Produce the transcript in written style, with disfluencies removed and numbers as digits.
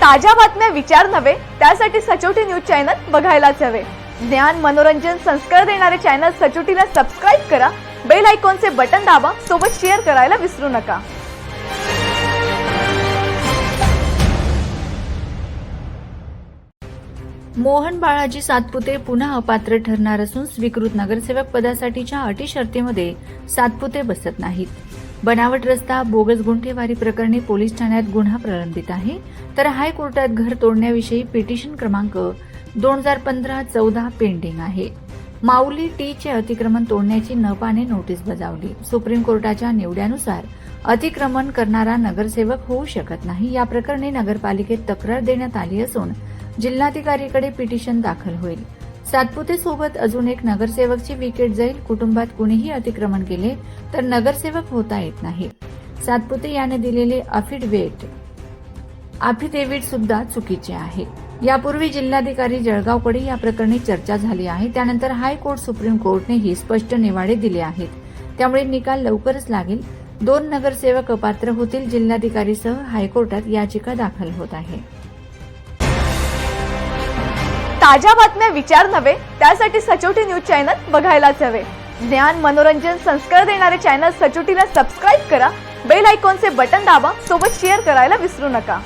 ताज्या बातम्या विचार नव्हे त्यासाठी सचोटी न्यूज चॅनल बघायलाच हवे। ज्ञान मनोरंजन संस्कार देणारे चॅनल सचोटीला सबस्क्राइब करा, बेल आयकॉनचे बटन दाबा, सोबत शेअर करायला विसरू नका। मोहन बाळाजी सातपुते पुन्हा अपात्र ठरणार असून स्वीकृत नगरसेवक पदासाठीच्या अटी शर्तीमध्ये सातपुते बसत नाहीत। बनावट रस्ता बोगस गुंठेवारी प्रकरणी पोलीस ठाण्यात गुन्हा प्रलंबित आहे, तर हायकोर्टात घर तोडण्याविषयी पिटिशन क्रमांक 2015-14 पेंडिंग आहे। माऊली टीचे अतिक्रमण तोडण्याची न पाने नोटीस बजावली। सुप्रीम कोर्टाच्या निवड्यानुसार अतिक्रमण करणारा नगरसेवक होऊ शकत नाही। या प्रकरणी नगरपालिकेत तक्रार देण्यात आली असून जिल्हाधिकारीकडे पिटिशन दाखल होईल। सातपुते सोबत अजून एक नगरसेवकची विकेट जाईल। कुटुंबात कुणीही अतिक्रमण केले तर नगरसेवक होता येत नाही। सातपुते याने दिलेले अफिडेव्हिट सुद्धा चुकीचे आहे। यापूर्वी जिल्हाधिकारी जळगावकडे या प्रकरणी चर्चा झाली आहे। त्यानंतर हायकोर्ट सुप्रीम कोर्टनेही स्पष्ट निवाडे दिले आहेत, त्यामुळे निकाल लवकरच लागेल। 2 नगरसेवक अपात्र होतील। जिल्हाधिकारीसह हायकोर्टात याचिका दाखल होत आहे। ताज्या बातम्या विचार नव्हे त्यासाठी सचोटी न्यूज चॅनल बघायलाच हवे। ज्ञान मनोरंजन संस्कार देणारे चॅनल सचोटीला सबस्क्राइब करा, बेल आयकॉनचे बटन दाबा, सोबत शेअर करायला विसरू नका।